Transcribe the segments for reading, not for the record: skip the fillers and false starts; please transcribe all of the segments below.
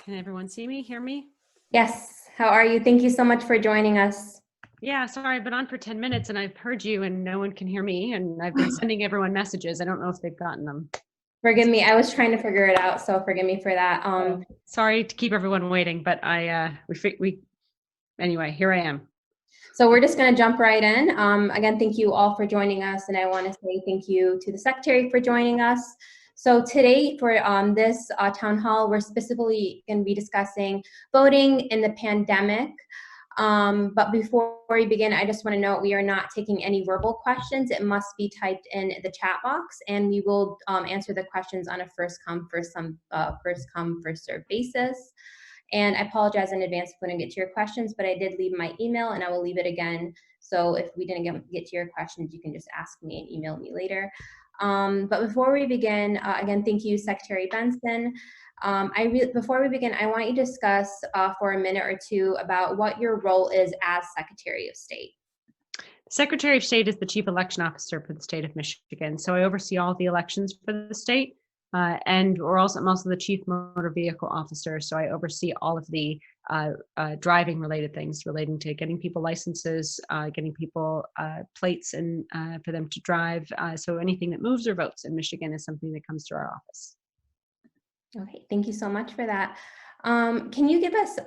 Can everyone see me, hear me? Yes. How are you? Thank you so much for joining us. Yeah, sorry, I've been on for 10 minutes and I've heard you and no one can hear me, and I've been sending everyone messages. I don't know if they've gotten them. Forgive me. I was trying to figure it out, so forgive me for that. Sorry to keep everyone waiting, but anyway, here I am. So we're just going to jump right in. Again, thank you all for joining us, and I want to say thank you to the Secretary for joining us. So today for this town hall, we're specifically going to be discussing voting in the pandemic. But before we begin, I just want to note we are not taking any verbal questions. It must be typed in the chat box, and we will answer the questions on a first come, first served basis. And I apologize in advance if we didn't get to your questions, but I did leave my email and I will leave it again. So if we didn't get to your questions, you can just ask me and email me later. But before we begin, again, thank you, Secretary Benson. Before we begin, I want you to discuss for a minute or two about what your role is as Secretary of State. Secretary of State is the Chief Election Officer for the state of Michigan. So I oversee all the elections for the state. And I'm also the Chief Motor Vehicle Officer, so I oversee all of the driving related things relating to getting people licenses, getting people plates and for them to drive. So anything that moves or votes in Michigan is something that comes through our office. Okay, thank you so much for that. Can you give us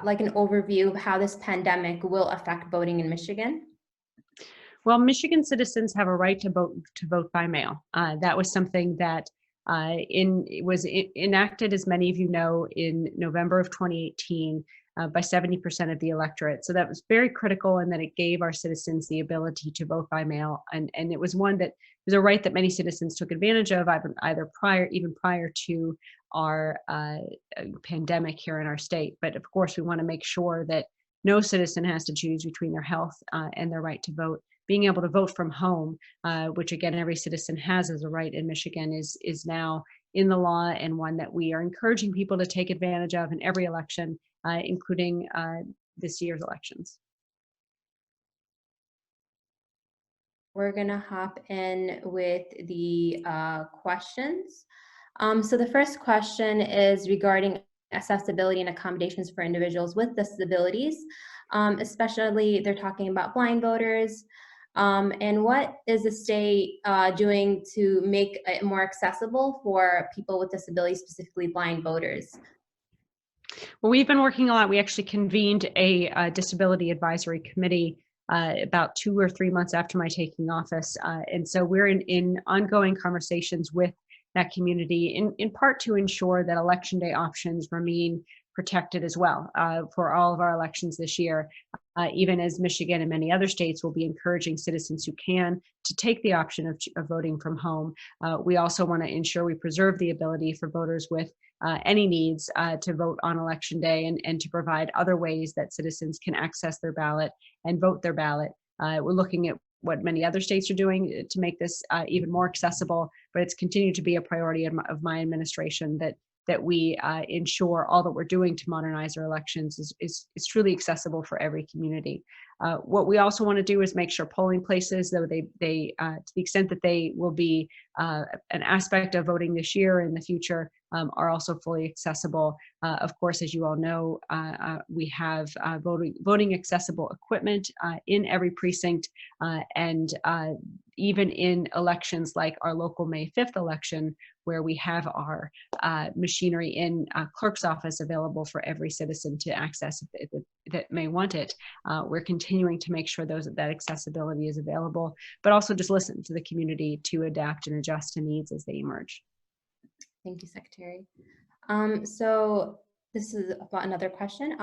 like an overview of how this pandemic will affect voting in Michigan? Well, Michigan citizens have a right to vote by mail. That was something that was enacted, as many of you know, in November of 2018 by 70% of the electorate. So that was very critical, and that it gave our citizens the ability to vote by mail. And it was one that was a right that many citizens took advantage of, either even prior to our pandemic here in our state. But of course, we want to make sure that no citizen has to choose between their health and their right to vote. Being able to vote from home, which again every citizen has as a right in Michigan, is now in the law, and one that we are encouraging people to take advantage of in every election, including this year's elections. We're gonna hop in with the questions. So the first question is regarding accessibility and accommodations for individuals with disabilities. Especially they're talking about blind voters. And what is the state doing to make it more accessible for people with disabilities, specifically blind voters? Well, we've been working a lot. We actually convened a disability advisory committee about 2 or 3 months after my taking office. And so we're in ongoing conversations with that community, in part to ensure that Election Day options remain protected as well for all of our elections this year, even as Michigan and many other states will be encouraging citizens who can to take the option of voting from home. We also want to ensure we preserve the ability for voters with any needs to vote on Election Day, and to provide other ways that citizens can access their ballot and vote their ballot. We're looking at what many other states are doing to make this even more accessible, but it's continued to be a priority of my administration that we ensure all that we're doing to modernize our elections is truly accessible for every community. What we also want to do is make sure polling places, though they to the extent that they will be an aspect of voting this year and in the future, are also fully accessible. Of course, as you all know, we have voting accessible equipment in every precinct, and even in elections like our local May 5th election, where we have our machinery in clerk's office available for every citizen to access that may want it. We're continuing to make sure that accessibility is available, but also just listen to the community to adapt and adjust to needs as they emerge. Thank you, Secretary. So this is about another question.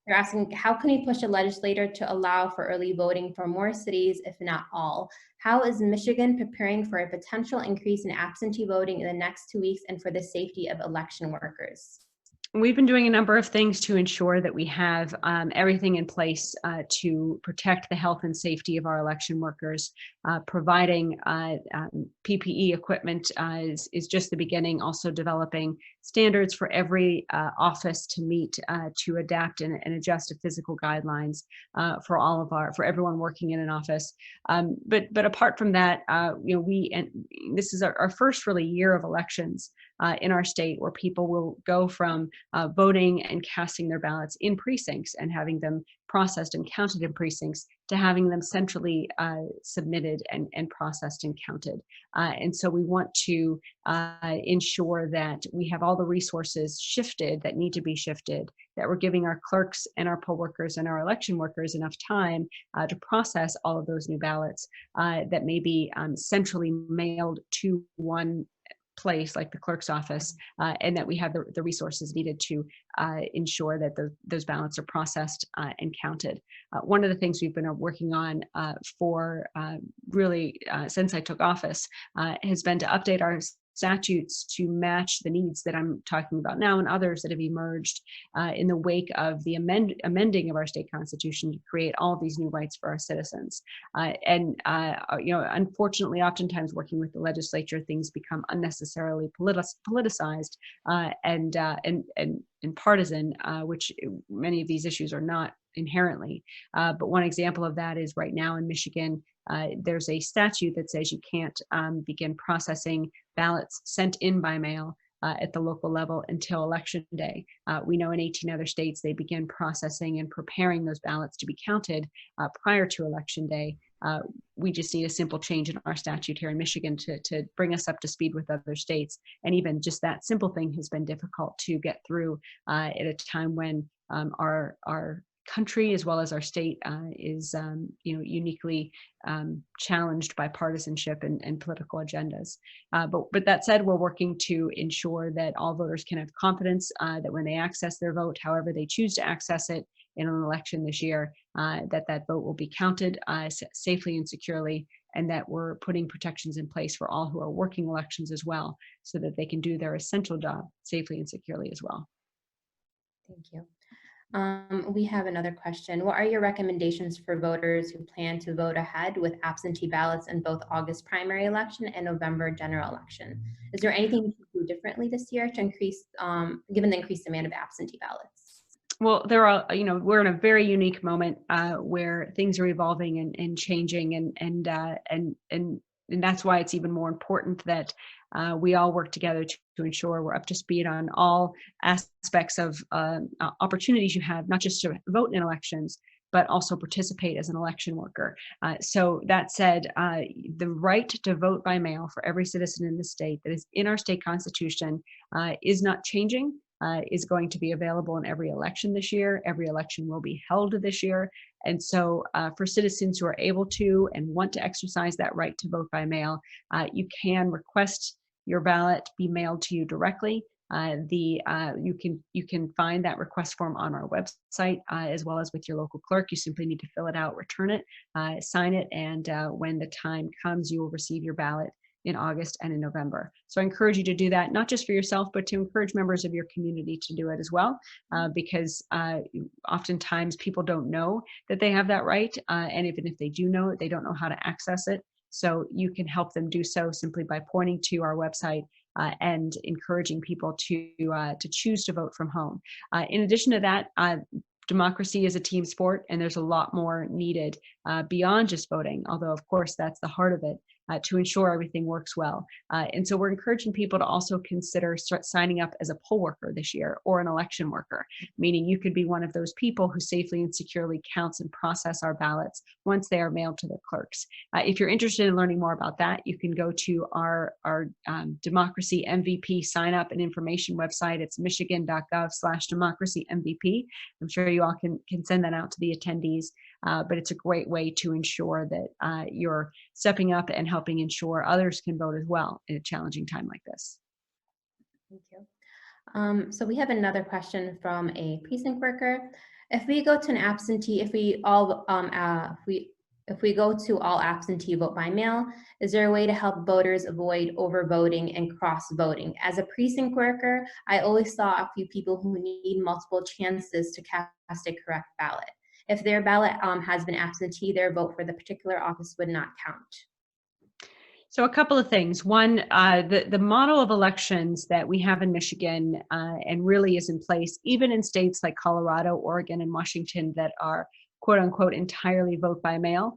They're asking, how can we push a legislator to allow for early voting for more cities, if not all? How is Michigan preparing for a potential increase in absentee voting in the next 2 weeks and for the safety of election workers? We've been doing a number of things to ensure that we have everything in place to protect the health and safety of our election workers. Providing PPE equipment is just the beginning. Also developing standards for every office to meet, to adapt and adjust to physical guidelines for everyone working in an office. But apart from that, this is our first really year of elections. in our state where people will go from voting and casting their ballots in precincts and having them processed and counted in precincts to having them centrally submitted and processed and counted. And so we want to ensure that we have all the resources shifted that need to be shifted, that we're giving our clerks and our poll workers and our election workers enough time to process all of those new ballots that may be centrally mailed to one place like the clerk's office, and that we have the resources needed to ensure that those ballots are processed and counted. One of the things we've been working on for really since I took office has been to update our statutes to match the needs that I'm talking about now and others that have emerged in the wake of the amending of our state constitution to create all of these new rights for our citizens. Unfortunately, oftentimes working with the legislature, things become unnecessarily politicized and partisan, which many of these issues are not inherently. But one example of that is right now in Michigan, there's a statute that says you can't begin processing ballots sent in by mail at the local level until election day. We know in 18 other states, they begin processing and preparing those ballots to be counted prior to election day. We just need a simple change in our statute here in Michigan to bring us up to speed with other states. And even just that simple thing has been difficult to get through at a time when our country as well as our state is uniquely challenged by partisanship and political agendas. But that said, we're working to ensure that all voters can have confidence that when they access their vote, however they choose to access it in an election this year, that vote will be counted safely and securely, and that we're putting protections in place for all who are working elections as well, so that they can do their essential job safely and securely as well. Thank you. We have another question. What are your recommendations for voters who plan to vote ahead with absentee ballots in both August primary election and November general election? Is there anything you can do differently this year to increase, given the increased demand of absentee ballots? Well, we're in a very unique moment where things are evolving and changing, and that's why it's even more important that we all work together to ensure we're up to speed on all aspects of opportunities you have, not just to vote in elections, but also participate as an election worker. So that said, the right to vote by mail for every citizen in the state that is in our state constitution is not changing. Is going to be available in every election this year. Every election will be held this year. And so for citizens who are able to and want to exercise that right to vote by mail, you can request your ballot be mailed to you directly. You can find that request form on our website as well as with your local clerk. You simply need to fill it out, return it, sign it, and when the time comes, you will receive your ballot in August and in November. So I encourage you to do that, not just for yourself, but to encourage members of your community to do it as well, because oftentimes people don't know that they have that right. And even if they do know it, they don't know how to access it. So you can help them do so simply by pointing to our website and encouraging people to choose to vote from home. In addition to that, democracy is a team sport, and there's a lot more needed beyond just voting, although of course that's the heart of it, to ensure everything works well. And so we're encouraging people to also consider signing up as a poll worker this year or an election worker, meaning you could be one of those people who safely and securely counts and process our ballots once they are mailed to their clerks. If you're interested in learning more about that, you can go to our Democracy MVP sign up and information website. It's michigan.gov/democracy-MVP. I'm sure you all can send that out to the attendees, but it's a great way to ensure that you're stepping up and helping ensure others can vote as well in a challenging time like this. Thank you. So we have another question from a precinct worker. If we go to an absentee, if we go to all absentee vote by mail, is there a way to help voters avoid overvoting and cross-voting? As a precinct worker, I always saw a few people who need multiple chances to cast a correct ballot. If their ballot has been absentee, their vote for the particular office would not count. So a couple of things. One, the model of elections that we have in Michigan and really is in place, even in states like Colorado, Oregon, and Washington that are quote unquote entirely vote by mail,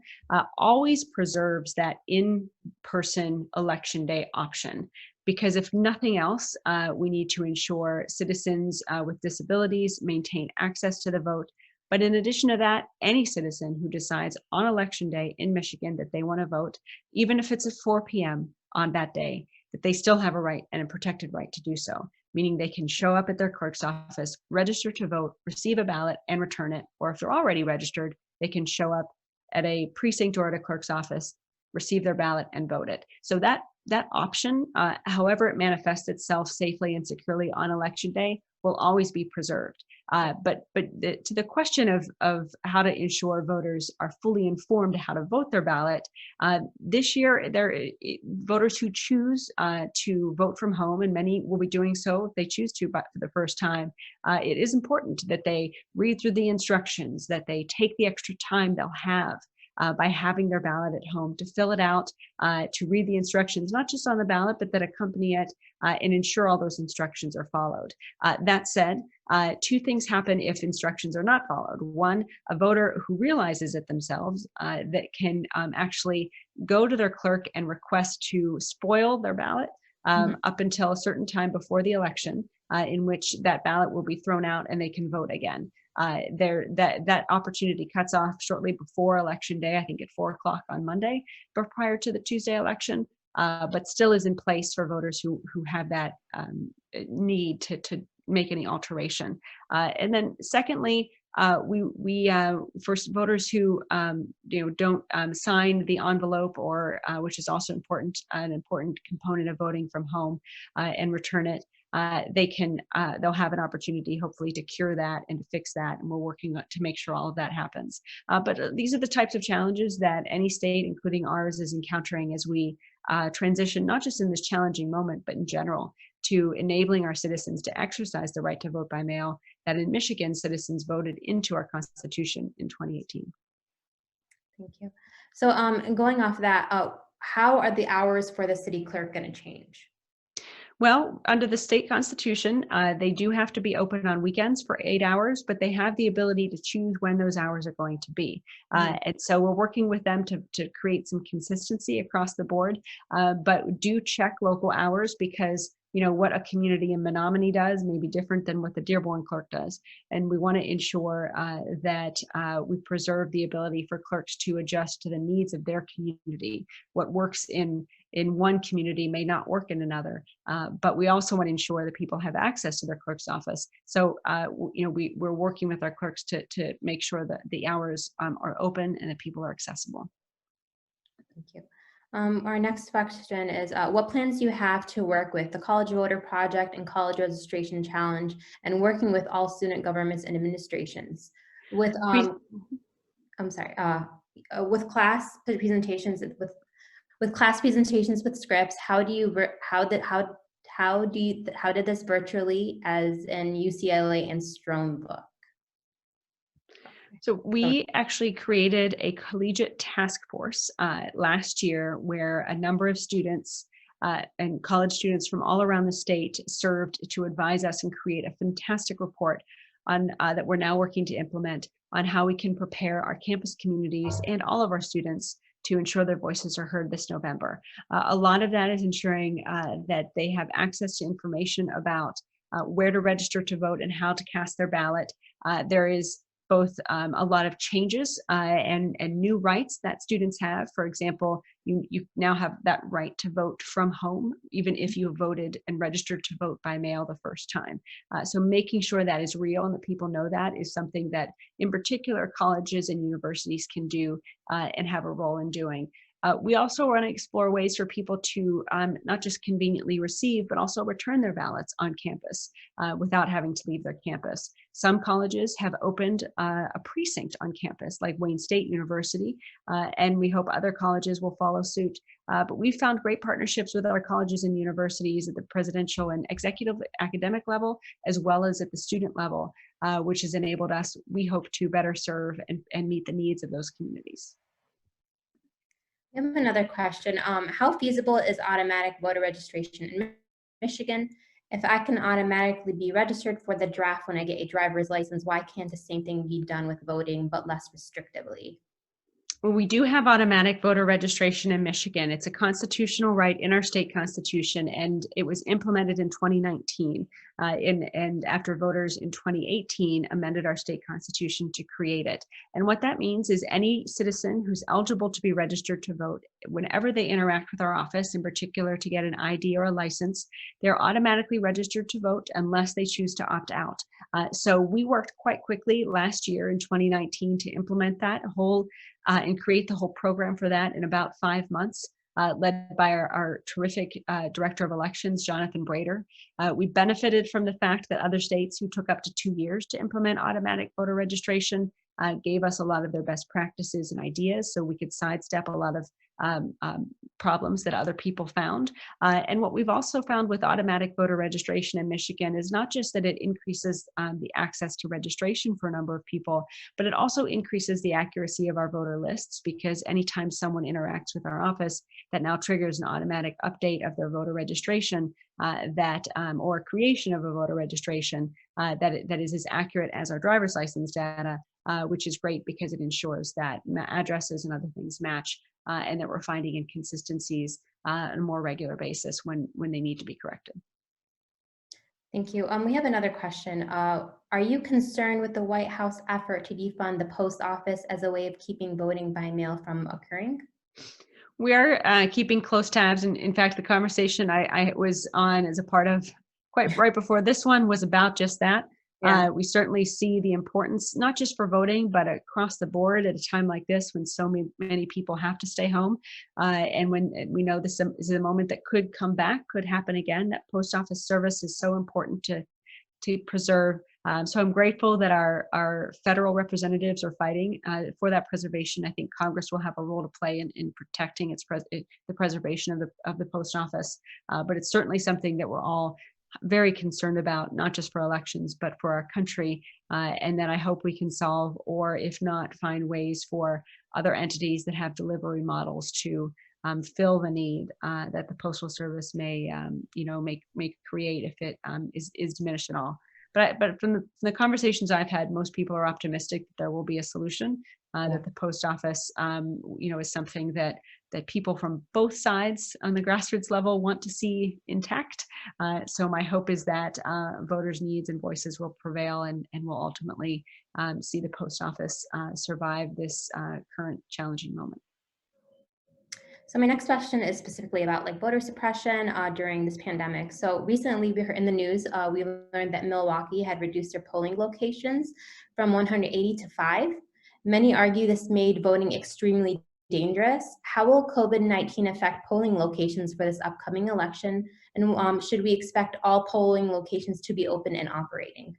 always preserves that in-person election day option. because if nothing else, we need to ensure citizens with disabilities maintain access to the vote. But in addition to that, any citizen who decides on election day in Michigan that they want to vote, even if it's at 4 p.m. on that day, that they still have a right and a protected right to do so, meaning they can show up at their clerk's office, register to vote, receive a ballot, and return it. Or if they're already registered, they can show up at a precinct or at a clerk's office, receive their ballot, and vote it. So that option, however it manifests itself safely and securely on election day, will always be preserved. But to the question of how to ensure voters are fully informed how to vote their ballot, this year voters who choose to vote from home, and many will be doing so if they choose to, but for the first time, it is important that they read through the instructions, that they take the extra time they'll have by having their ballot at home to fill it out, to read the instructions, not just on the ballot, but that accompany it, and ensure all those instructions are followed. That said, two things happen if instructions are not followed. One, a voter who realizes it themselves that can actually go to their clerk and request to spoil their ballot up until a certain time before the election, in which that ballot will be thrown out and they can vote again. That opportunity cuts off shortly before election day, I think at 4 o'clock on Monday, but prior to the Tuesday election, but still is in place for voters who have that need to make any alteration. And then secondly, we for voters who don't sign the envelope, or which is also an important component of voting from home, and return it, they'll have an opportunity hopefully to cure that and to fix that, and we're working to make sure all of that happens. But these are the types of challenges that any state, including ours, is encountering as we transition, not just in this challenging moment, but in general, to enabling our citizens to exercise the right to vote by mail that in Michigan citizens voted into our Constitution in 2018. Thank you. So going off that, how are the hours for the city clerk going to change? Well, under the state constitution, they do have to be open on weekends for 8 hours, but they have the ability to choose when those hours are going to be. And so we're working with them to create some consistency across the board, but do check local hours, because what a community in Menominee does may be different than what the Dearborn clerk does. And we want to ensure that we preserve the ability for clerks to adjust to the needs of their community. What works in one community may not work in another, but we also want to ensure that people have access to their clerk's office. So, we're working with our clerks to make sure that the hours are open and that people are accessible. Thank you. Our next question is, what plans do you have to work with the College Voter Project and College Registration Challenge, and working with all student governments and administrations? With with class presentations with scripts, how did this virtually as in UCLA and Stromebook? So we actually created a collegiate task force last year, where a number of students and college students from all around the state served to advise us and create a fantastic report on that we're now working to implement on how we can prepare our campus communities and all of our students to ensure their voices are heard this November. A lot of that is ensuring that they have access to information about where to register to vote and how to cast their ballot. There is both a lot of changes and new rights that students have. For example, you now have that right to vote from home, even if you voted and registered to vote by mail the first time. So making sure that is real and that people know that is something that in particular colleges and universities can do and have a role in doing. We also want to explore ways for people to not just conveniently receive, but also return their ballots on campus without having to leave their campus. Some colleges have opened a precinct on campus, like Wayne State University, and we hope other colleges will follow suit. But we've found great partnerships with our colleges and universities at the presidential and executive academic level, as well as at the student level, which has enabled us, we hope, to better serve and meet the needs of those communities. I have another question. How feasible is automatic voter registration in Michigan? If I can automatically be registered for the draft when I get a driver's license, why can't the same thing be done with voting, but less restrictively? Well, we do have automatic voter registration in Michigan. It's a constitutional right in our state constitution, and it was implemented in 2019. And after voters in 2018 amended our state constitution to create it. And what that means is any citizen who's eligible to be registered to vote, whenever they interact with our office, in particular to get an ID or a license, they're automatically registered to vote unless they choose to opt out. So we worked quite quickly last year in 2019 to implement that whole and create the whole program for that in about 5 months, led by our terrific Director of Elections, Jonathan Brader. We benefited from the fact that other states who took up to 2 years to implement automatic voter registration gave us a lot of their best practices and ideas, so we could sidestep a lot of problems that other people found. And what we've also found with automatic voter registration in Michigan is not just that it increases the access to registration for a number of people, but it also increases the accuracy of our voter lists, because anytime someone interacts with our office, that now triggers an automatic update of their voter registration or creation of a voter registration that is as accurate as our driver's license data, which is great because it ensures that addresses and other things match, and that we're finding inconsistencies on a more regular basis when they need to be corrected. Thank you. We have another question. Are you concerned with the White House effort to defund the post office as a way of keeping voting by mail from occurring? We are keeping close tabs. And in fact, the conversation I was on as a part of quite right before this one was about just that. Yeah. We certainly see the importance, not just for voting, but across the board at a time like this when so many people have to stay home. And when we know this is a moment that could come back, could happen again, that post office service is so important to preserve. So I'm grateful that our federal representatives are fighting for that preservation. I think Congress will have a role to play in protecting the preservation of the post office. But it's certainly something that we're all very concerned about, not just for elections, but for our country, and that I hope we can solve, or if not, find ways for other entities that have delivery models to fill the need that the Postal Service may create if it is diminished at all. But from the conversations I've had, most people are optimistic that there will be a solution, that the post office, is something that people from both sides on the grassroots level want to see intact. So my hope is that voters' needs and voices will prevail, and will ultimately see the post office survive this current challenging moment. So my next question is specifically about voter suppression during this pandemic. So recently we heard in the news, we learned that Milwaukee had reduced their polling locations from 180 to 5. Many argue this made voting extremely dangerous. How will COVID-19 affect polling locations for this upcoming election? And should we expect all polling locations to be open and operating?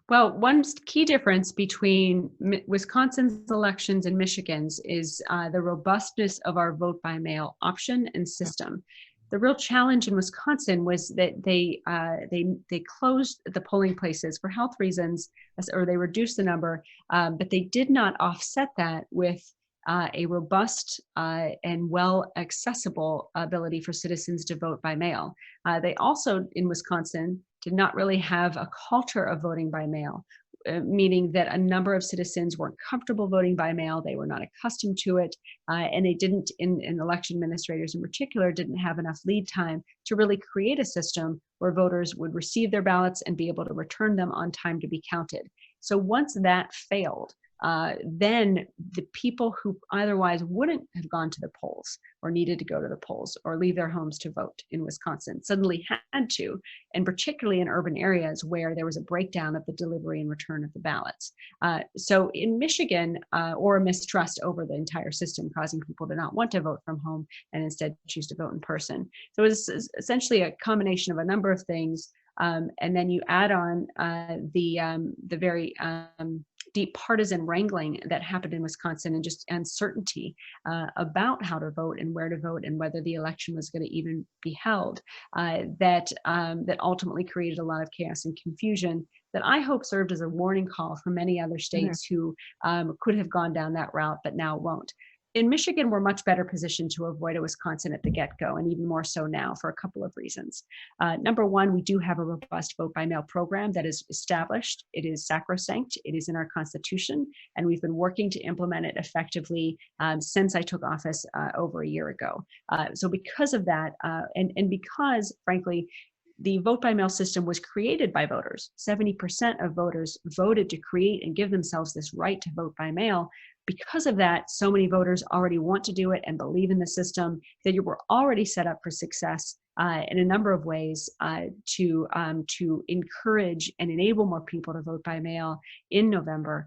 Well, one key difference between Wisconsin's elections and Michigan's is the robustness of our vote by mail option and system. The real challenge in Wisconsin was that they closed the polling places for health reasons, or they reduced the number, but they did not offset that with a robust and well accessible ability for citizens to vote by mail. They also, in Wisconsin, did not really have a culture of voting by mail, meaning that a number of citizens weren't comfortable voting by mail. They were not accustomed to it, and they didn't, in election administrators in particular, didn't have enough lead time to really create a system where voters would receive their ballots and be able to return them on time to be counted. So once that failed, then the people who otherwise wouldn't have gone to the polls or needed to go to the polls or leave their homes to vote in Wisconsin suddenly had to, and particularly in urban areas where there was a breakdown of the delivery and return of the ballots. So in Michigan, or a mistrust over the entire system, causing people to not want to vote from home and instead choose to vote in person. So it's essentially a combination of a number of things. And then you add on the very deep partisan wrangling that happened in Wisconsin, and just uncertainty about how to vote and where to vote and whether the election was going to even be held, that ultimately created a lot of chaos and confusion that I hope served as a warning call for many other states who could have gone down that route but now won't. in Michigan, we're much better positioned to avoid a Wisconsin at the get-go, and even more so now for a couple of reasons. Number one, we do have a robust vote-by-mail program that is established. It is sacrosanct. It is in our Constitution, and we've been working to implement it effectively since I took office over a year ago. So because of that, and because, frankly, the vote-by-mail system was created by voters. 70% of voters voted to create and give themselves this right to vote by mail. Because of that, so many voters already want to do it and believe in the system that you were already set up for success in a number of ways to encourage and enable more people to vote by mail in November,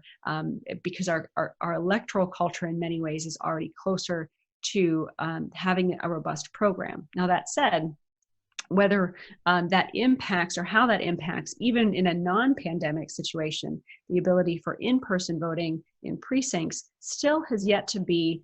because our electoral culture in many ways is already closer to having a robust program. Now, that said, whether that impacts or how that impacts, even in a non-pandemic situation, the ability for in-person voting in precincts still has yet to be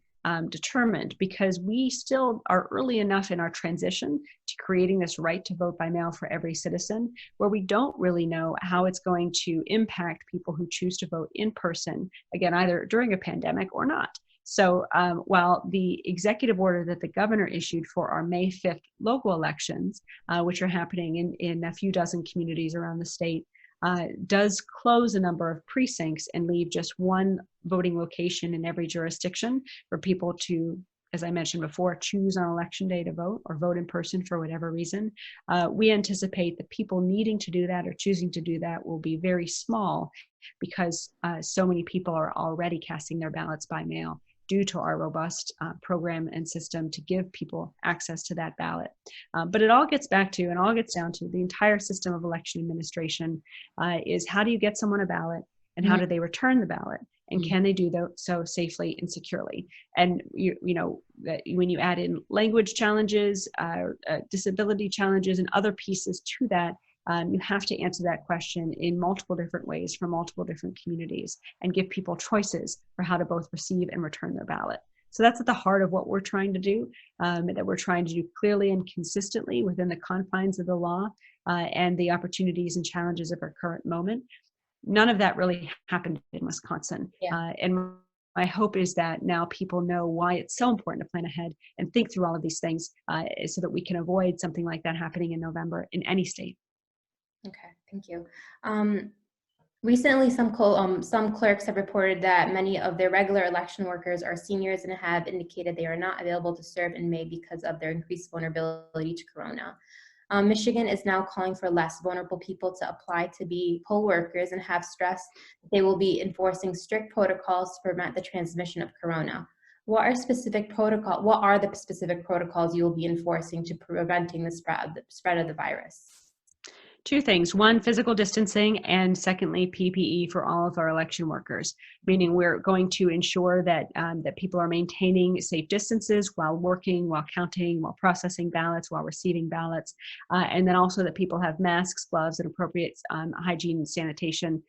determined, because we still are early enough in our transition to creating this right to vote by mail for every citizen, where we don't really know how it's going to impact people who choose to vote in person, again, either during a pandemic or not. So while the executive order that the governor issued for our May 5th local elections, which are happening in a few dozen communities around the state, does close a number of precincts and leave just one voting location in every jurisdiction for people to, as I mentioned before, choose on election day to vote or vote in person for whatever reason. We anticipate that people needing to do that or choosing to do that will be very small, because so many people are already casting their ballots by mail due to our robust program and system to give people access to that ballot. But it all gets back to, and all gets down to, the entire system of election administration is how do you get someone a ballot, and how do they return the ballot, and can they do so safely and securely? And you know that when you add in language challenges, disability challenges, and other pieces to that, you have to answer that question in multiple different ways from multiple different communities, and give people choices for how to both receive and return their ballot. So that's at the heart of what we're trying to do, that we're trying to do clearly and consistently within the confines of the law and the opportunities and challenges of our current moment. None of that really happened in Wisconsin. And my hope is that now people know why it's so important to plan ahead and think through all of these things so that we can avoid something like that happening in November in any state. Okay, thank you. Recently, some clerks have reported that many of their regular election workers are seniors and have indicated they are not available to serve in May because of their increased vulnerability to corona. Michigan is now calling for less vulnerable people to apply to be poll workers, and have stressed that they will be enforcing strict protocols to prevent the transmission of corona. What are the specific protocols you will be enforcing to preventing the spread of the virus? Two things: one, physical distancing, and secondly, PPE for all of our election workers, meaning we're going to ensure that that people are maintaining safe distances while working, while counting, while processing ballots, while receiving ballots, and then also that people have masks, gloves, and appropriate hygiene and sanitation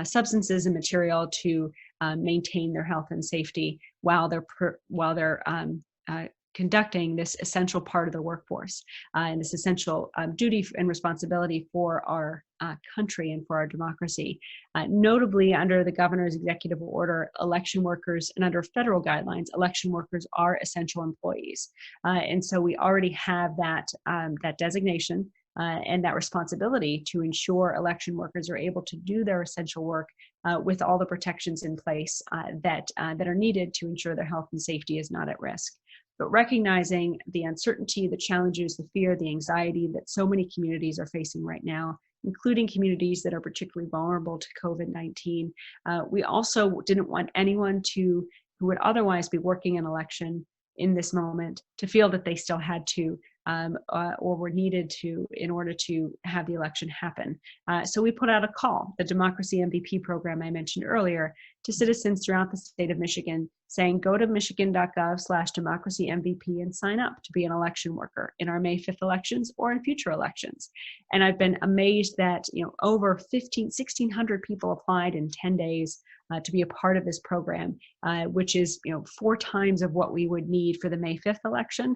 substances and material to maintain their health and safety while they're conducting this essential part of the workforce and this essential duty and responsibility for our country and for our democracy. Notably, under the governor's executive order, election workers, and under federal guidelines, election workers are essential employees. And so we already have that designation and that responsibility to ensure election workers are able to do their essential work with all the protections in place that are needed to ensure their health and safety is not at risk. But recognizing the uncertainty, the challenges, the fear, the anxiety that so many communities are facing right now, including communities that are particularly vulnerable to COVID-19, we also didn't want anyone who would otherwise be working an election in this moment to feel that they still had to or were needed to in order to have the election happen. So we put out a call, the Democracy MVP program I mentioned earlier, to citizens throughout the state of Michigan, saying go to michigan.gov/democracymvp and sign up to be an election worker in our May 5th elections or in future elections. And I've been amazed that over 1,600 people applied in 10 days to be a part of this program, which is 4 times of what we would need for the May 5th election,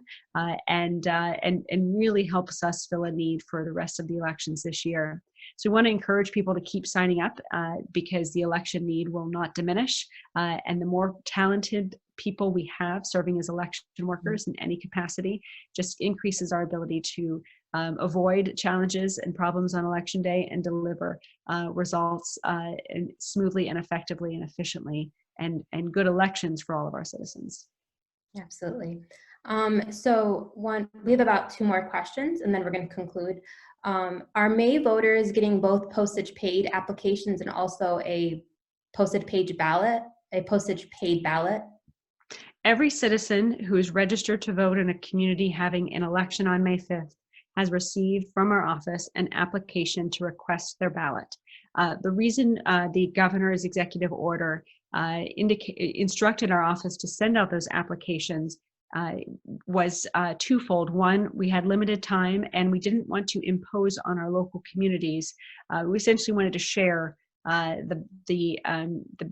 and really helps us fill a need for the rest of the elections this year. So we want to encourage people to keep signing up because the election need will not diminish. And the more talented people we have serving as election workers in any capacity just increases our ability to avoid challenges and problems on election day and deliver results smoothly and effectively and efficiently and good elections for all of our citizens. Absolutely. We have about 2 more questions and then we're going to conclude. Are May voters getting both postage paid applications and also a postage paid ballot? Every citizen who is registered to vote in a community having an election on May 5th has received from our office an application to request their ballot. The reason the governor's executive order instructed our office to send out those applications was twofold. One, we had limited time and we didn't want to impose on our local communities. We essentially wanted to share the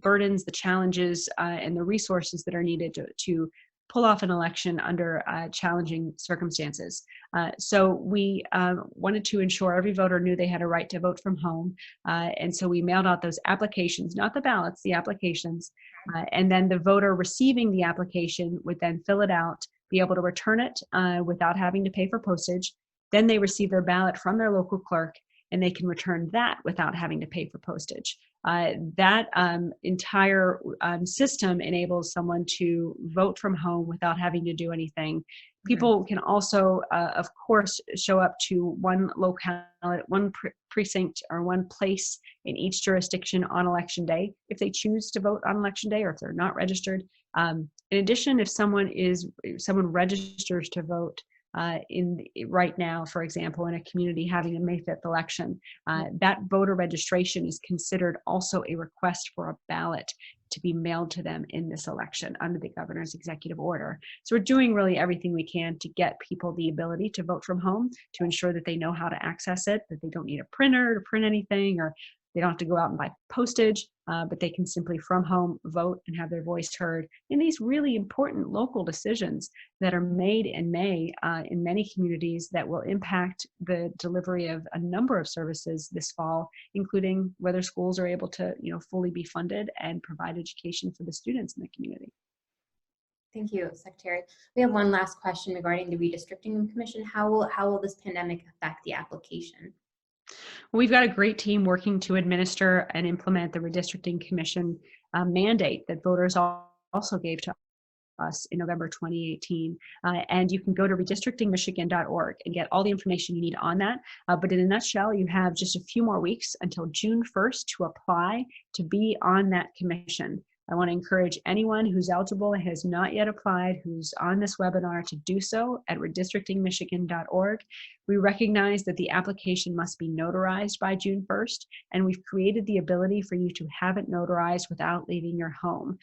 burdens, the challenges, and the resources that are needed to pull off an election under challenging circumstances. So we wanted to ensure every voter knew they had a right to vote from home. And so we mailed out those applications, not the ballots, the applications. And then the voter receiving the application would then fill it out, be able to return it without having to pay for postage. Then they receive their ballot from their local clerk and they can return that without having to pay for postage. That entire system enables someone to vote from home without having to do anything. People can also, of course, show up to one locality, one precinct or one place in each jurisdiction on election day if they choose to vote on election day or if they're not registered. In addition, if someone registers to vote right now, for example, in a community having a May 5th election, that voter registration is considered also a request for a ballot to be mailed to them in this election under the governor's executive order. So we're doing really everything we can to get people the ability to vote from home, to ensure that they know how to access it, that they don't need a printer to print anything, or they don't have to go out and buy postage, but they can simply from home vote and have their voice heard in these really important local decisions that are made in May in many communities that will impact the delivery of a number of services this fall, including whether schools are able to fully be funded and provide education for the students in the community. Thank you, Secretary. We have one last question regarding the Redistricting Commission. How will this pandemic affect the application? We've got a great team working to administer and implement the Redistricting Commission mandate that voters also gave to us in November 2018. And you can go to redistrictingmichigan.org and get all the information you need on that. But in a nutshell, you have just a few more weeks until June 1st to apply to be on that commission. I want to encourage anyone who's eligible and has not yet applied, who's on this webinar, to do so at redistrictingmichigan.org. We recognize that the application must be notarized by June 1st, and we've created the ability for you to have it notarized without leaving your home.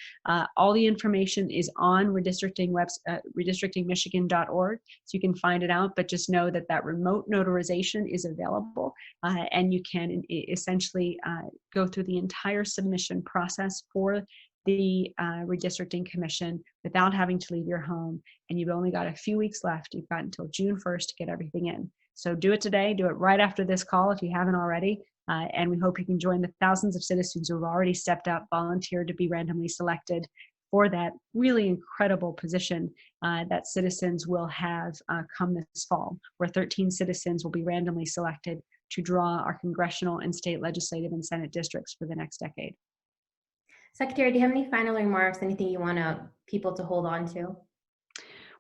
All the information is on redistrictingmichigan.org, so you can find it out, but just know that that remote notarization is available, and you can essentially go through the entire submission process for the Redistricting Commission without having to leave your home. And you've only got a few weeks left. You've got until June 1st to get everything in. So do it today, do it right after this call if you haven't already. And we hope you can join the thousands of citizens who have already stepped up, volunteered to be randomly selected for that really incredible position that citizens will have come this fall, where 13 citizens will be randomly selected to draw our congressional and state legislative and Senate districts for the next decade. Secretary, do you have any final remarks, anything you want people to hold on to?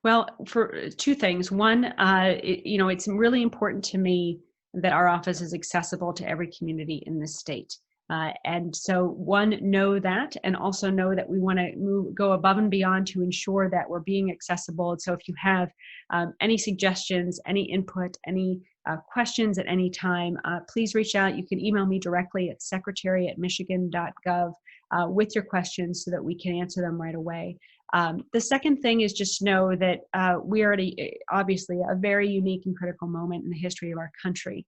Well, for 2 things. One, it's really important to me that our office is accessible to every community in this state. And so one, know that, and also know that we want to go above and beyond to ensure that we're being accessible. And so if you have any suggestions, any input, any questions at any time, please reach out. You can email me directly at secretary@michigan.gov with your questions so that we can answer them right away. The second thing is just know that we are at obviously a very unique and critical moment in the history of our country.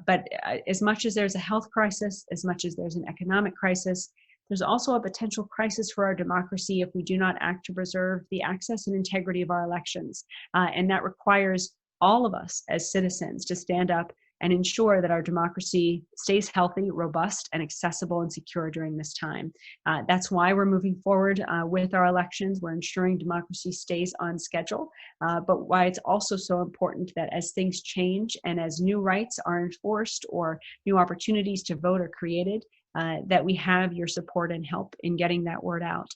But as much as there's a health crisis, as much as there's an economic crisis, there's also a potential crisis for our democracy if we do not act to preserve the access and integrity of our elections. And that requires all of us as citizens to stand up and ensure that our democracy stays healthy, robust, and accessible and secure during this time. That's why we're moving forward with our elections. We're ensuring democracy stays on schedule, but why it's also so important that as things change and as new rights are enforced or new opportunities to vote are created, that we have your support and help in getting that word out.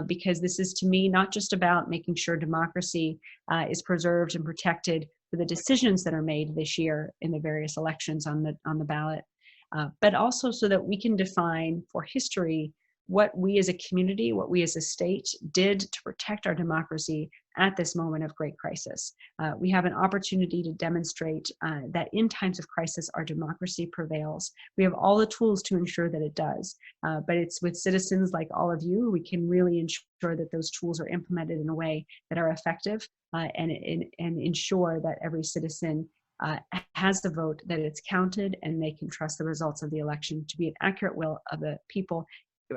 Because this is, to me, not just about making sure democracy is preserved and protected for the decisions that are made this year in the various elections on the ballot, but also so that we can define for history what we as a community, what we as a state did to protect our democracy at this moment of great crisis. We have an opportunity to demonstrate that in times of crisis, our democracy prevails. We have all the tools to ensure that it does, but it's with citizens like all of you, we can really ensure that those tools are implemented in a way that are effective and ensure that every citizen has the vote, that it's counted, and they can trust the results of the election to be an accurate will of the people,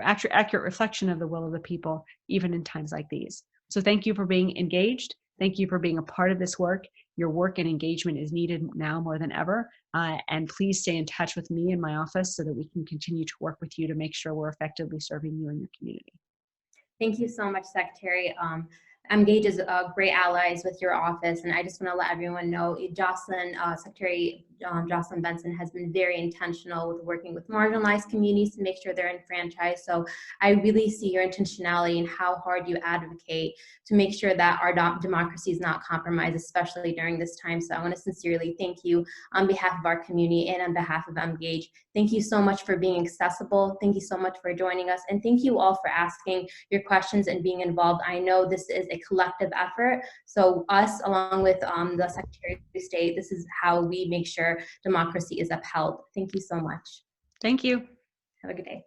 accurate reflection of the will of the people, even in times like these. So thank you for being engaged. Thank you for being a part of this work. Your work and engagement is needed now more than ever. And please stay in touch with me in my office so that we can continue to work with you to make sure we're effectively serving you and your community. Thank you so much, Secretary. Emgage is great allies with your office, and I just want to let everyone know, Secretary Jocelyn Benson has been very intentional with working with marginalized communities to make sure they're enfranchised. So I really see your intentionality and how hard you advocate to make sure that our democracy is not compromised, especially during this time. So I want to sincerely thank you on behalf of our community and on behalf of Emgage. Thank you so much for being accessible. Thank you so much for joining us. And thank you all for asking your questions and being involved. I know this is a collective effort. So us, along with the Secretary of State, this is how we make sure democracy is upheld. Thank you so much. Thank you. Have a good day.